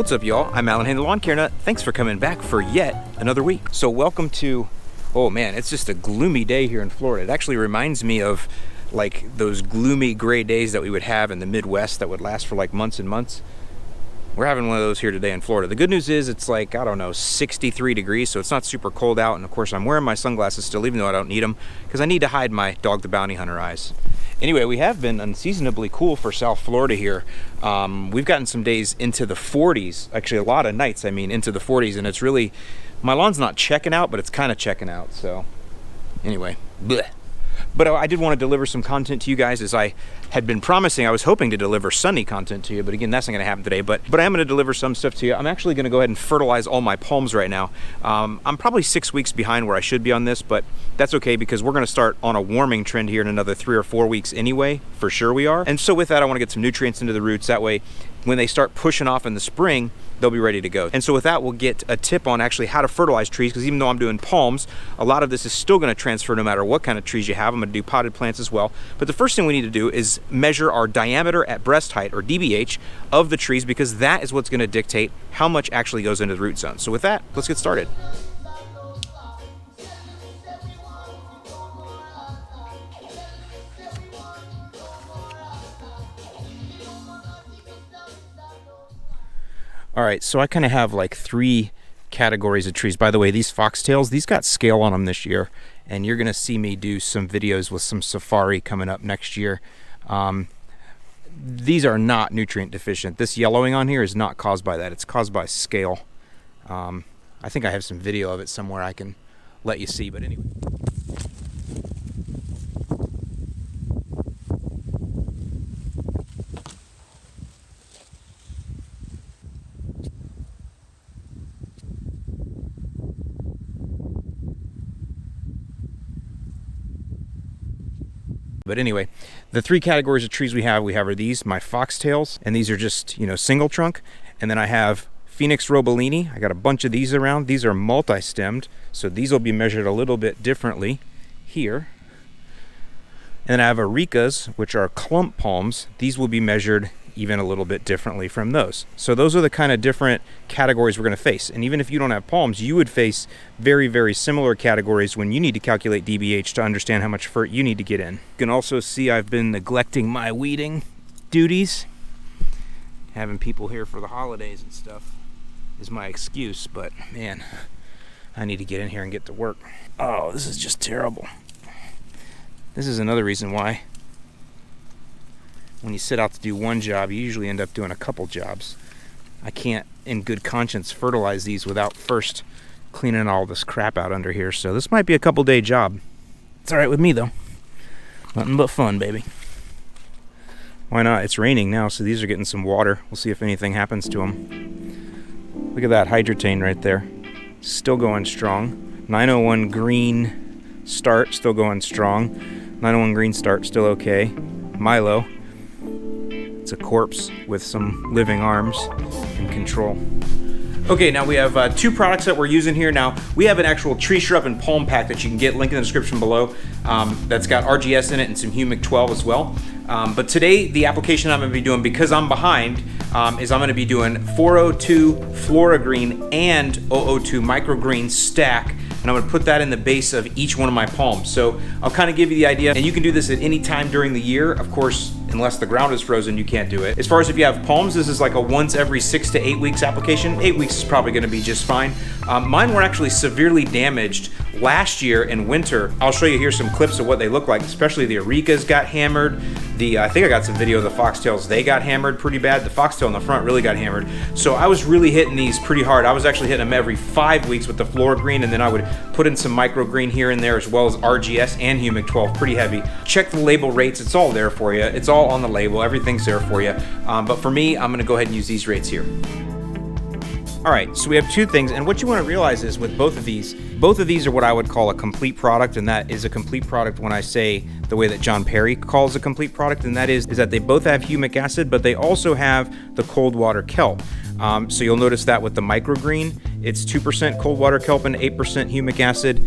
What's up, y'all? I'm Alan Hand, the Lawn Care Nut. Thanks for coming back for yet another week. So welcome to, oh man, it's just a gloomy day here in Florida. It actually reminds me of like those gloomy gray days that we would have in the Midwest that would last for like months and months. We're having one of those here today in Florida. The good news is it's like, I don't know, 63 degrees, so it's not super cold out. And of course, I'm wearing my sunglasses still, even though I don't need them, because I need to hide my Dog the Bounty Hunter eyes. Anyway, we have been unseasonably cool for South Florida here. We've gotten some days into the 40s, actually a lot of nights, I mean, into the 40s, and it's really, my lawn's not checking out, but it's kind of checking out, so anyway, bleh. But I did want to deliver some content to you guys, as I had been promising. I was hoping to deliver sunny content to you, but again, that's not going to happen today. But I am going to deliver some stuff to you. I'm actually going to go ahead and fertilize all my palms right now. I'm probably 6 weeks behind where I should be on this, but that's okay because we're going to start on a warming trend here in another 3 or 4 weeks anyway. For sure we are. And so with that, I want to get some nutrients into the roots. That way, when they start pushing off in the spring, they'll be ready to go. And so with that, we'll get a tip on actually how to fertilize trees, because even though I'm doing palms, a lot of this is still going to transfer no matter what kind of trees you have. I'm going to do potted plants as well. But the first thing we need to do is measure our diameter at breast height, or DBH, of the trees, because that is what's going to dictate how much actually goes into the root zone. So with that, let's get started. All right, so I kind of have like 3 categories of trees. By the way, these foxtails, these got scale on them this year, and you're gonna see me do some videos with some safari coming up next year. These are not nutrient deficient. This yellowing on here is not caused by that. It's caused by scale. I think I have some video of it somewhere I can let you see, but anyway. But anyway, the 3 categories of trees we have are these, my foxtails, and these are just, you know, single trunk. And then I have Phoenix Robolini. I got a bunch of these around. These are multi-stemmed, so these will be measured a little bit differently here. And then I have Auricas, which are clump palms. These will be measured even a little bit differently from those. So those are the kind of different categories we're going to face. And even if you don't have palms, you would face very, very similar categories when you need to calculate DBH to understand how much fert you need to get in. You can also see I've been neglecting my weeding duties. Having people here for the holidays and stuff is my excuse, but man, I need to get in here and get to work. Oh, this is just terrible. This is another reason why when you set out to do one job, you usually end up doing a couple jobs. I can't, in good conscience, fertilize these without first cleaning all this crap out under here. So this might be a couple-day job. It's all right with me, though. Nothing but fun, baby. Why not? It's raining now, so these are getting some water. We'll see if anything happens to them. Look at that hydrotane right there. Still going strong. 901 green start, still going strong. 901 green start, still okay. Milo. It's a corpse with some living arms and control. Okay, now we have 2 products that we're using here. Now, we have an actual tree shrub and palm pack that you can get, link in the description below, that's got RGS in it and some humic 12 as well. But today, the application I'm gonna be doing, because I'm behind, is I'm gonna be doing 402 FloraGreene and 002 MicroGreene stack, and I'm gonna put that in the base of each one of my palms. So I'll kind of give you the idea, and you can do this at any time during the year. Of course, unless the ground is frozen, you can't do it. As far as if you have palms, this is like a once every 6 to 8 weeks application. 8 weeks is probably gonna be just fine. Mine were actually severely damaged last year in winter. I'll show you here some clips of what they look like, especially the Auricas got hammered. I think I got some video of the foxtails. They got hammered pretty bad. The foxtail in the front really got hammered. So I was really hitting these pretty hard. I was actually hitting them every 5 weeks with the FloraGreene, and then I would put in some MicroGreene here and there, as well as RGS and humic 12, pretty heavy. Check the label rates. It's all there for you. It's all on the label. Everything's there for you. But for me, I'm gonna go ahead and use these rates here. All right, so we have 2 things, and what you want to realize is with both of these are what I would call a complete product, and that is a complete product when I say the way that John Perry calls a complete product, and that is that they both have humic acid, but they also have the cold water kelp. So you'll notice that with the MicroGreene, it's 2% cold water kelp and 8% humic acid.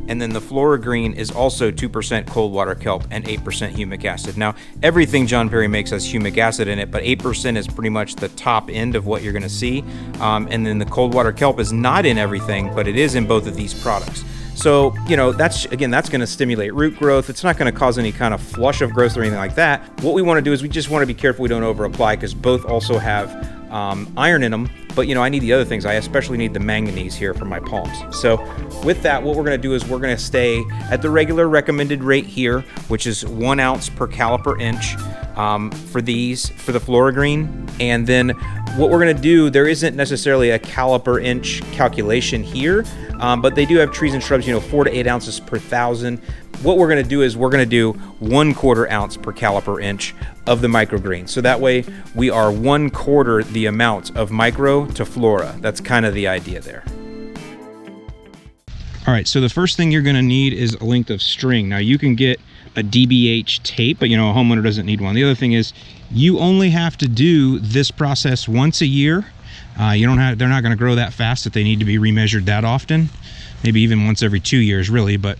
And then the FloraGreene is also 2% cold water kelp and 8% humic acid. Now, everything John Perry makes has humic acid in it, but 8% is pretty much the top end of what you're gonna see. And then the cold water kelp is not in everything, but it is in both of these products. So, you know, that's going to stimulate root growth. It's not going to cause any kind of flush of growth or anything like that. What we want to do is we just want to be careful we don't over apply, because both also have iron in them. But, you know, I need the other things. I especially need the manganese here for my palms. So with that, what we're going to do is we're going to stay at the regular recommended rate here, which is 1 ounce per caliper inch for the FloraGreene. And then what we're going to do, there isn't necessarily a caliper inch calculation here, but they do have trees and shrubs, you know, 4 to 8 ounces per thousand. What we're going to do is we're going to do 1/4 ounce per caliper inch of the microgreen. So that way we are 1/4 the amount of micro to flora. That's kind of the idea there. All right, so the first thing you're going to need is a length of string. Now you can get a DBH tape, but you know, a homeowner doesn't need one. The other thing is you only have to do this process once a year. They're not going to grow that fast that they need to be remeasured that often. Maybe even once every 2 years, really, but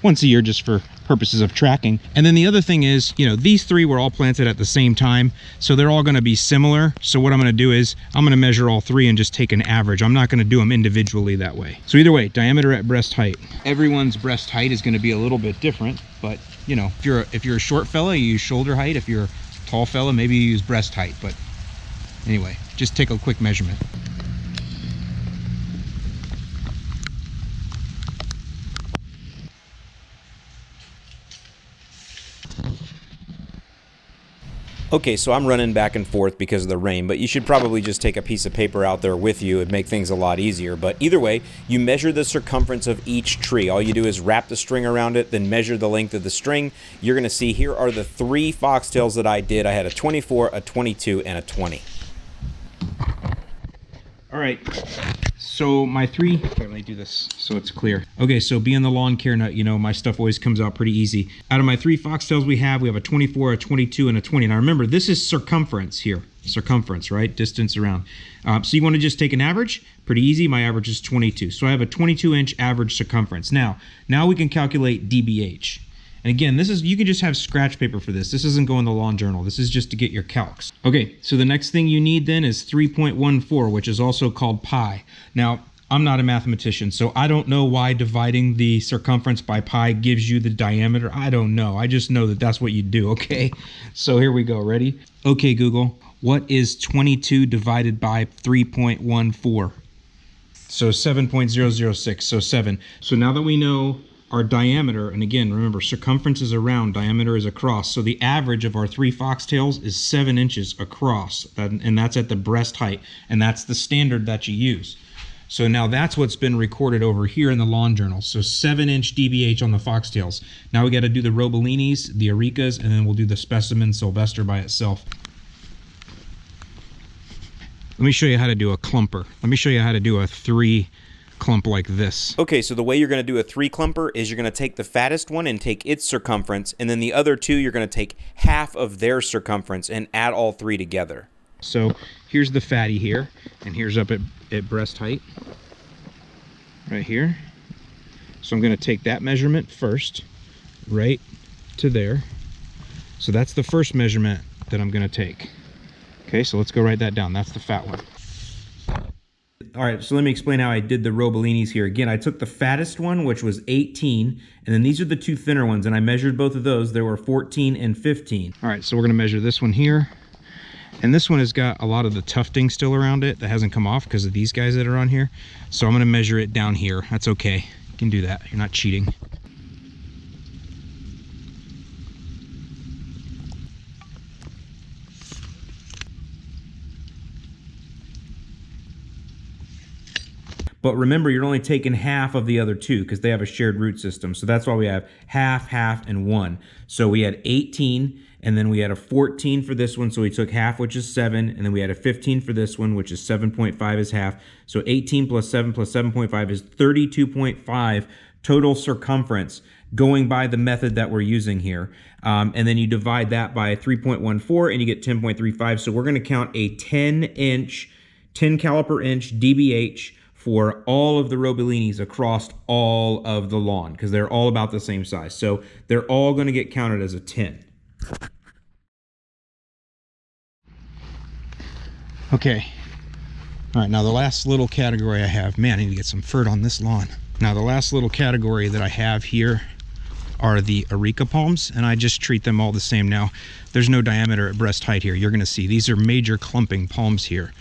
once a year just for purposes of tracking. And then the other thing is, you know, these three were all planted at the same time, so they're all going to be similar. So what I'm going to do is I'm going to measure all three and just take an average. I'm not going to do them individually that way. So either way, diameter at breast height. Everyone's breast height is going to be a little bit different, but you know, if you're a short fella, you use shoulder height. If you're a tall fella, maybe you use breast height. But anyway, just take a quick measurement. Okay, so I'm running back and forth because of the rain, but you should probably just take a piece of paper out there with you. It'd make things a lot easier. But either way, you measure the circumference of each tree. All you do is wrap the string around it, then measure the length of the string. You're going to see here are the 3 foxtails that I did. I had a 24, a 22, and a 20. All right, so my three, let me do this so it's clear. Okay, so being the lawn care nut, you know, my stuff always comes out pretty easy. Out of my 3 foxtails we have a 24, a 22, and a 20. Now remember, this is circumference here. Circumference, right? Distance around. So you want to just take an average. Pretty easy. My average is 22. So I have a 22-inch average circumference. Now we can calculate DBH. And again, you can just have scratch paper for this. This doesn't go in the lawn journal. This is just to get your calcs. Okay, so the next thing you need then is 3.14, which is also called pi. Now, I'm not a mathematician, so I don't know why dividing the circumference by pi gives you the diameter. I don't know. I just know that that's what you do, okay? So here we go. Ready? Okay, Google, what is 22 divided by 3.14? So 7.006, so 7. So now that we know our diameter, and again, remember, circumference is around, diameter is across. So the average of our 3 foxtails is 7 inches across, and that's at the breast height, and that's the standard that you use. So now that's what's been recorded over here in the lawn journal. So 7-inch DBH on the foxtails. Now we got to do the Robelinis, the Auricas, and then we'll do the specimen Sylvester by itself. Let me show you how to do a clumper. Let me show you how to do a 3 clump like this. Okay, so the way you're going to do a 3 clumper is you're going to take the fattest one and take its circumference, and then the other 2 you're going to take half of their circumference and add all 3 together. So here's the fatty here, and here's up at breast height right here. So I'm going to take that measurement first, right to there. So that's the first measurement that I'm going to take. Okay, so let's go write that down. That's the fat one. All right, so let me explain how I did the Robelinis here. Again, I took the fattest one, which was 18, and then these are the 2 thinner ones, and I measured both of those. There were 14 and 15. All right, so we're gonna measure this one here. And this one has got a lot of the tufting still around it that hasn't come off because of these guys that are on here. So I'm gonna measure it down here. That's okay, you can do that, you're not cheating. But remember, you're only taking half of the other 2 because they have a shared root system. So that's why we have half, half, and 1. So we had 18, and then we had a 14 for this one, so we took half, which is 7, and then we had a 15 for this one, which is 7.5 is half. So 18 plus 7 plus 7.5 is 32.5 total circumference going by the method that we're using here. And then you divide that by 3.14 and you get 10.35. So we're going to count a 10 caliper inch DBH for all of the Robilinis across all of the lawn because they're all about the same size. So they're all going to get counted as a 10. Okay. All right, now the last little category I have, man, I need to get some fert on this lawn. Now the last little category that I have here are the areca palms, and I just treat them all the same. Now, there's no diameter at breast height here. You're gonna see these are major clumping palms here.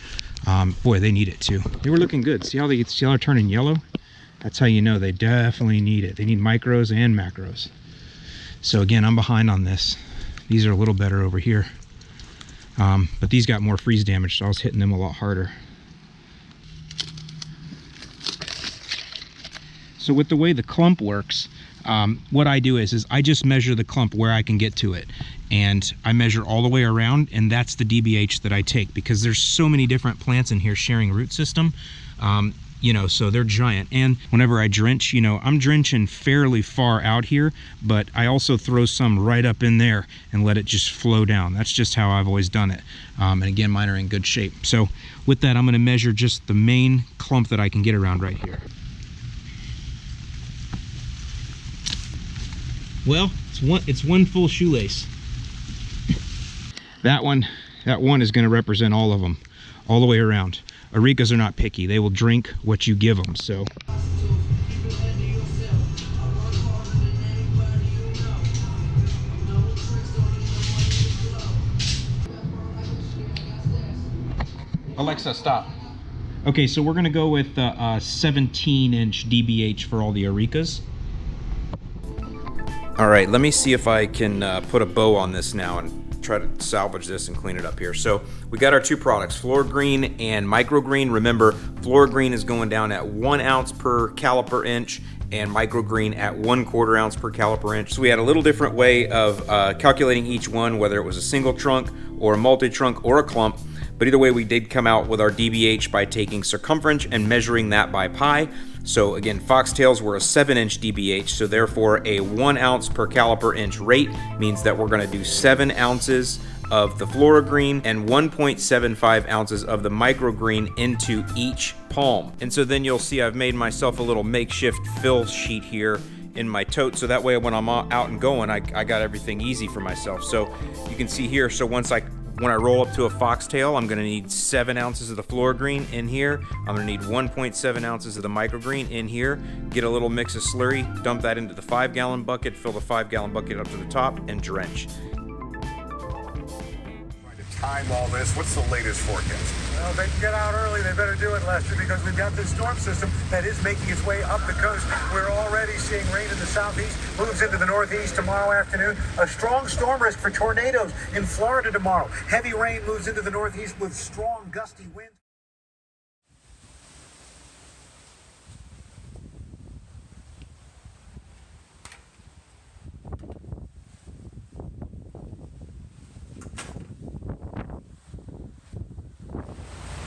Boy, they need it too. They were looking good. See how they're turning yellow? That's how you know they definitely need it. They need micros and macros. So again, I'm behind on this. These are a little better over here. But these got more freeze damage, so I was hitting them a lot harder. So with the way the clump works, what I do is I just measure the clump where I can get to it, and I measure all the way around, and that's the DBH that I take, because there's so many different plants in here sharing root system, you know, so they're giant. And whenever I drench, you know, I'm drenching fairly far out here, but I also throw some right up in there and let it just flow down. That's just how I've always done it. And again, mine are in good shape. So with that, I'm going to measure just the main clump that I can get around right here. Well, it's one full shoelace. That one is going to represent all of them, all the way around. Arecas are not picky. They will drink what you give them, so. Alexa, stop. Okay, so we're going to go with 17-inch DBH for all the arecas. All right, let me see if I can put a bow on this now and try to salvage this and clean it up here. So we got our two products, FloraGreene and MicroGreene. Remember, FloraGreene is going down at 1 ounce per caliper inch and MicroGreene at 1/4 ounce per caliper inch. So we had a little different way of calculating each one, whether it was a single trunk or a multi-trunk or a clump. But either way, we did come out with our DBH by taking circumference and measuring that by pi. So again, foxtails were a 7-inch DBH, so therefore a 1 ounce per caliper inch rate means that we're going to do 7 ounces of the FloraGreene and 1.75 ounces of the MicroGreene into each palm. And so then you'll see I've made myself a little makeshift fill sheet here in my tote, so that way when I'm out and going, I got everything easy for myself. So you can see here, so when I roll up to a foxtail, I'm gonna need 7 ounces of the FloraGreene in here. I'm gonna need 1.7 ounces of the MicroGreene in here. Get a little mix of slurry, dump that into the 5-gallon bucket, fill the 5-gallon bucket up to the top, and drench. Time all this. What's the latest forecast? Well, they can get out early. They better do it, Lester, because we've got this storm system that is making its way up the coast. We're already seeing rain in the southeast, moves into the northeast tomorrow afternoon. A strong storm risk for tornadoes in Florida tomorrow. Heavy rain moves into the northeast with strong gusty winds.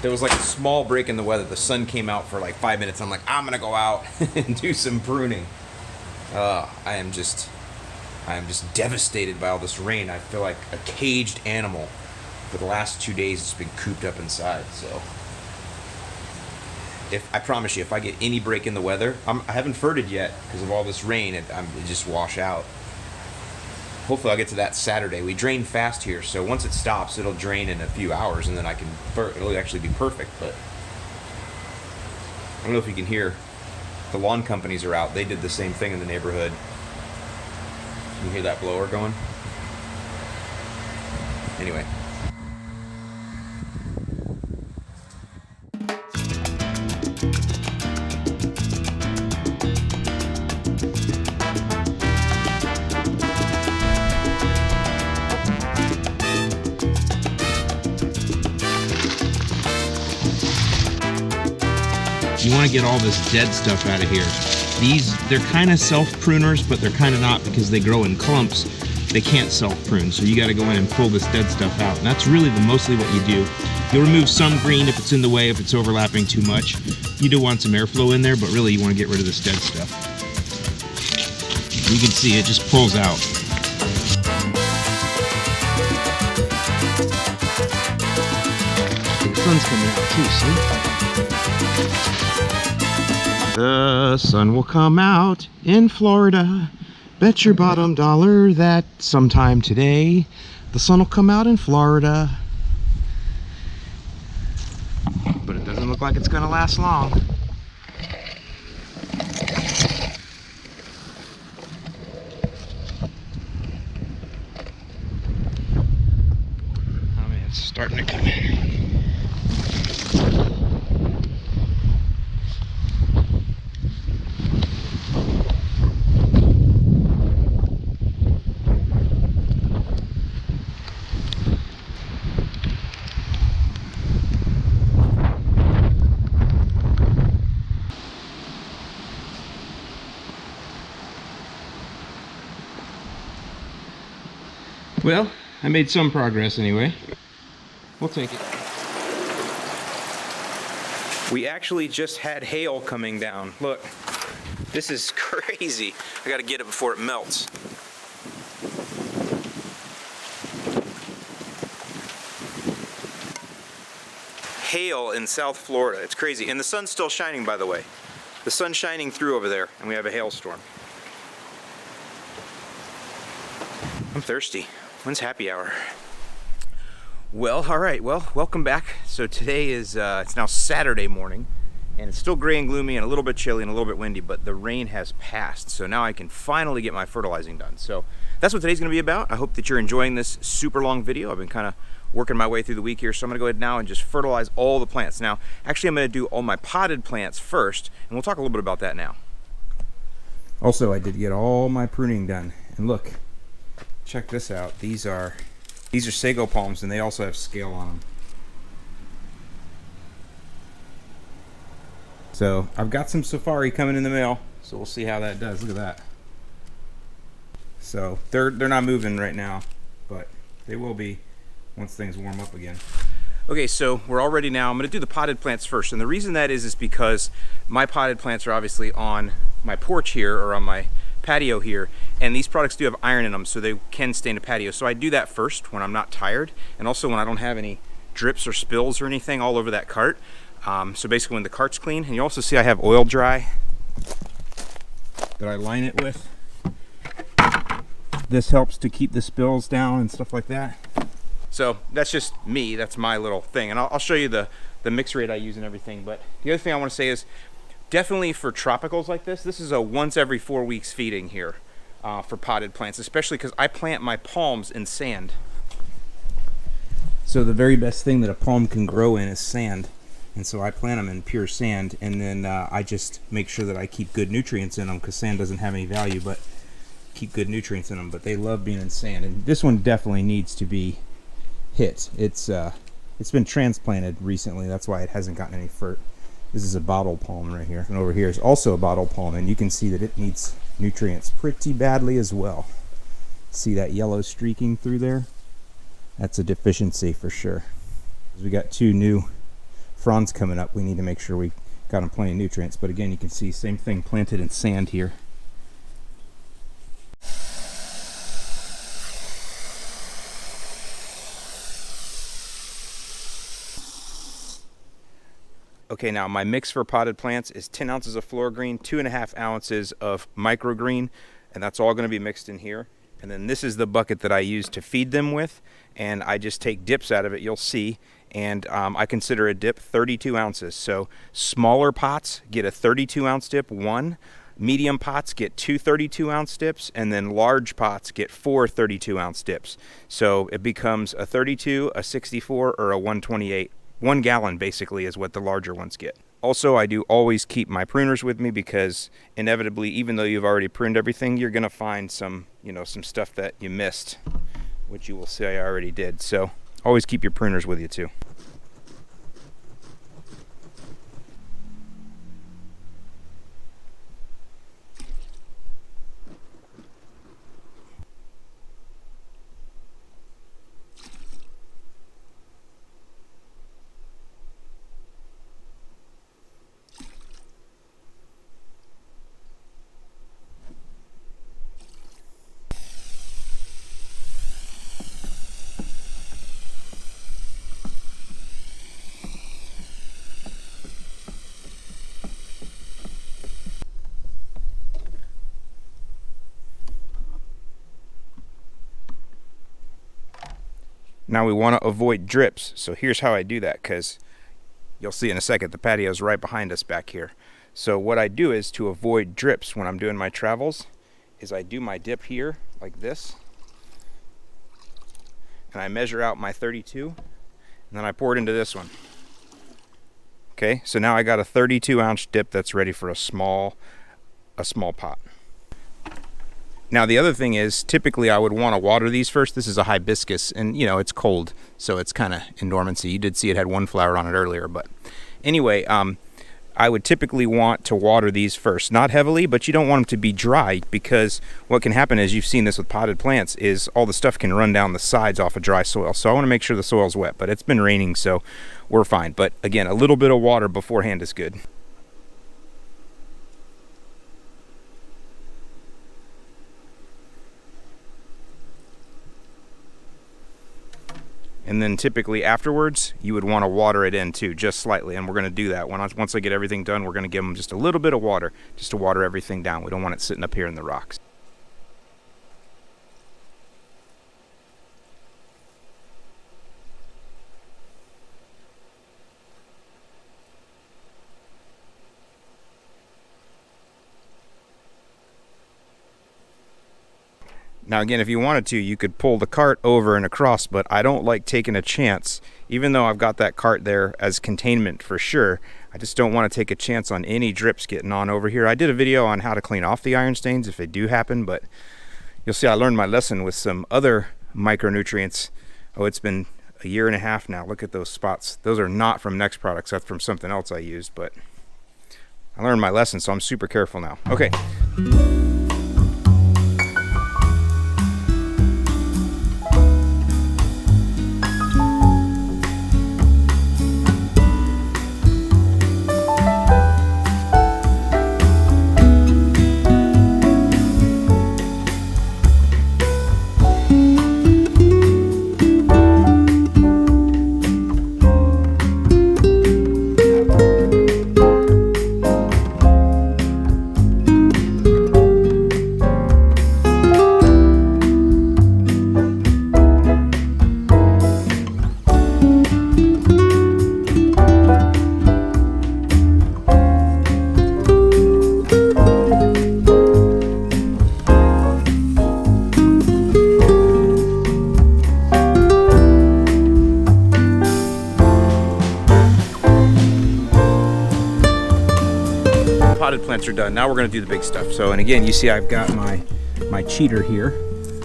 There was like a small break in the weather. The sun came out for like 5 minutes. I'm like, I'm gonna go out and do some pruning. I am just devastated by all this rain. I feel like a caged animal. For the last 2 days, it's been cooped up inside. So, I promise you, if I get any break in the weather, I haven't ferted yet because of all this rain. It just wash out. Hopefully I'll get to that Saturday. We drain fast here, so once it stops, it'll drain in a few hours, and then I can fert. It'll actually be perfect, but I don't know if you can hear. The lawn companies are out. They did the same thing in the neighborhood. Can you hear that blower going? Anyway. You want to get all this dead stuff out of here. They're kind of self-pruners, but they're kind of not because they grow in clumps. They can't self-prune, so you got to go in and pull this dead stuff out. And that's really mostly what you do. You'll remove some green if it's in the way, if it's overlapping too much. You do want some airflow in there, but really you want to get rid of this dead stuff. You can see it just pulls out. The sun's coming out too, see? The sun will come out in Florida. Bet your bottom dollar that sometime today the sun will come out in Florida. But it doesn't look like it's gonna last long. Oh man, it's starting to come in. Well, I made some progress anyway. We'll take it. We actually just had hail coming down. Look, this is crazy. I gotta get it before it melts. Hail in South Florida. It's crazy. And the sun's still shining, by the way. The sun's shining through over there, and we have a hailstorm. I'm thirsty. When's happy hour? Well, all right. Well, welcome back. So today is, it's now Saturday morning, and it's still gray and gloomy and a little bit chilly and a little bit windy, but the rain has passed. So now I can finally get my fertilizing done. So that's what today's gonna be about. I hope that you're enjoying this super long video. I've been kind of working my way through the week here, so I'm gonna go ahead now and just fertilize all the plants. Now, actually I'm gonna do all my potted plants first, and we'll talk a little bit about that now. Also, I did get all my pruning done, and look, check this out. These are sago palms, and they also have scale on them. So I've got some safari coming in the mail, so we'll see how that does. Look at that. So they're not moving right now, but they will be once things warm up again. Okay, so we're all ready now. I'm going to do the potted plants first, and the reason that is because my potted plants are obviously on my porch here, or on my patio here, and these products do have iron in them, so they can stain a patio. So I do that first when I'm not tired, and also when I don't have any drips or spills or anything all over that cart. So basically when the cart's clean. And you also see I have oil dry that I line it with. This helps to keep the spills down and stuff like that. So that's just me, that's my little thing, and I'll show you the mix rate I use and everything. But the other thing I want to say is, definitely for tropicals like this is a once every 4 weeks feeding here for potted plants, especially because I plant my palms in sand. So the very best thing that a palm can grow in is sand. And so I plant them in pure sand, and then I just make sure that I keep good nutrients in them, because sand doesn't have any value, but keep good nutrients in them. But they love being in sand, and this one definitely needs to be hit. It's been transplanted recently, that's why it hasn't gotten any fert. This is a bottle palm right here, and over here is also a bottle palm, and you can see that it needs nutrients pretty badly as well. See that yellow streaking through there? That's a deficiency for sure. We got 2 new fronds coming up. We need to make sure we got them plenty of nutrients, but again, you can see same thing planted in sand here. Okay, now my mix for potted plants is 10 ounces of FloraGreene, 2.5 ounces of MicroGreene, and that's all going to be mixed in here. And then this is the bucket that I use to feed them with, and I just take dips out of it, you'll see, and I consider a dip 32 ounces. So smaller pots get a 32 ounce dip, 1. Medium pots get 2 32-ounce dips, and then large pots get 4 32-ounce dips. So it becomes a 32, a 64, or a 128. 1 gallon basically is what the larger ones get. Also, I do always keep my pruners with me, because inevitably, even though you've already pruned everything, you're gonna find some, some stuff that you missed, which you will see I already did. So always keep your pruners with you too. Now we want to avoid drips, so here's how I do that, because you'll see in a second the patio is right behind us back here. So what I do is, to avoid drips when I'm doing my travels, is I do my dip here like this, and I measure out my 32, and then I pour it into this one. Okay, so now I got a 32-ounce dip that's ready for a small pot. Now the other thing is, typically I would want to water these first. This is a hibiscus, and you know, it's cold, so it's kind of in dormancy. You did see it had one flower on it earlier, but anyway, I would typically want to water these first. Not heavily, but you don't want them to be dry, because what can happen is, you've seen this with potted plants, is all the stuff can run down the sides off of dry soil. So I want to make sure the soil's wet, but it's been raining, so we're fine. But again, a little bit of water beforehand is good. And then typically afterwards, you would want to water it in too, just slightly. And we're going to do that. Once I get everything done, we're going to give them just a little bit of water, just to water everything down. We don't want it sitting up here in the rocks. Now again, if you wanted to, you could pull the cart over and across, but I don't like taking a chance. Even though I've got that cart there as containment for sure, I just don't want to take a chance on any drips getting on over here. I did a video on how to clean off the iron stains if they do happen, but you'll see I learned my lesson with some other micronutrients. Oh, it's been a year and a half now. Look at those spots. Those are not from Next Products. That's from something else I used, but I learned my lesson, so I'm super careful now. Okay. Potted plants are done. Now we're going to do the big stuff. So, and again, you see I've got my cheater here,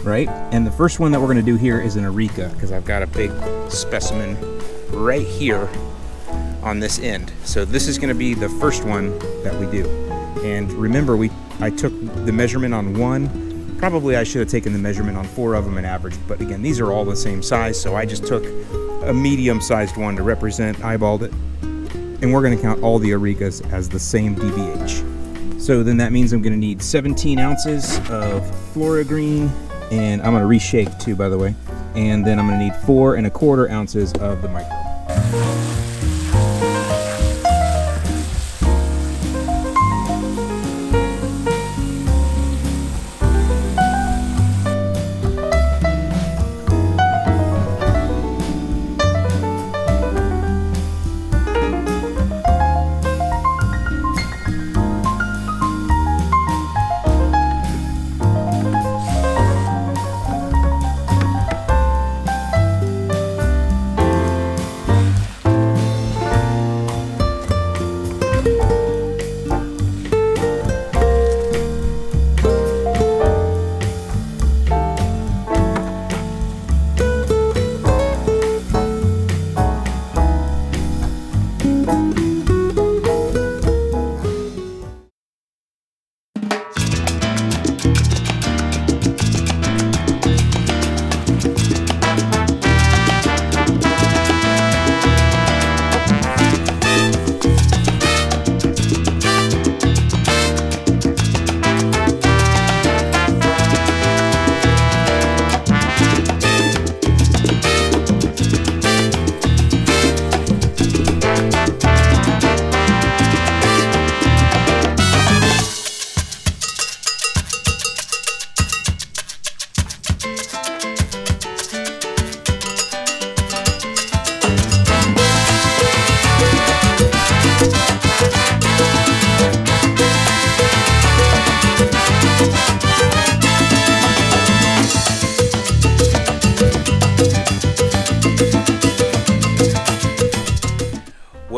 right? And the first one that we're going to do here is an areca, because I've got a big specimen right here on this end. So this is going to be the first one that we do. And remember, I took the measurement on one. Probably I should have taken the measurement on 4 of them and averaged, but again, these are all the same size, so I just took a medium-sized one to represent, eyeballed it. And we're going to count all the arecas as the same DBH. So then that means I'm going to need 17 ounces of FloraGreene, and I'm going to reshake too, by the way. And then I'm going to need 4 1/4 ounces of the micro.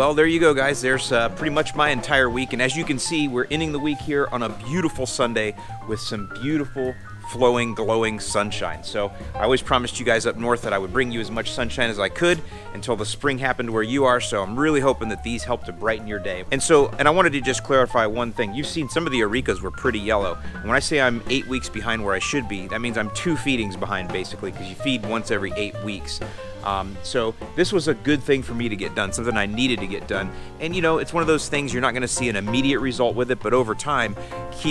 Well, there you go, guys. There's pretty much my entire week, and as you can see, we're ending the week here on a beautiful Sunday with some beautiful flowing, glowing sunshine. So I always promised you guys up north that I would bring you as much sunshine as I could until the spring happened where you are, so I'm really hoping that these help to brighten your day. And I wanted to just clarify one thing. You've seen some of the arekas were pretty yellow. And when I say I'm 8 weeks behind where I should be, that means I'm 2 feedings behind basically, because you feed once every 8 weeks. So this was a good thing for me to get done, something I needed to get done. And you know, it's one of those things you're not going to see an immediate result with it, but over time,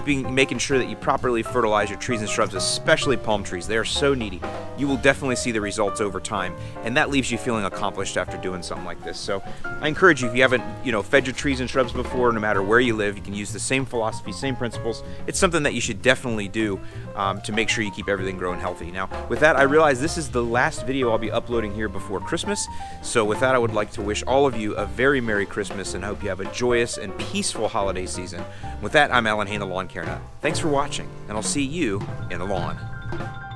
making sure that you properly fertilize your trees and shrubs, especially palm trees. They are so needy. You will definitely see the results over time, and that leaves you feeling accomplished after doing something like this. So I encourage you, if you haven't, fed your trees and shrubs before, no matter where you live, you can use the same philosophy, same principles. It's something that you should definitely do to make sure you keep everything growing healthy. Now, with that, I realize this is the last video I'll be uploading here before Christmas. So with that, I would like to wish all of you a very Merry Christmas and hope you have a joyous and peaceful holiday season. With that, I'm Alan Hain, the Lawn Care Nut. Thanks for watching, and I'll see you in the lawn.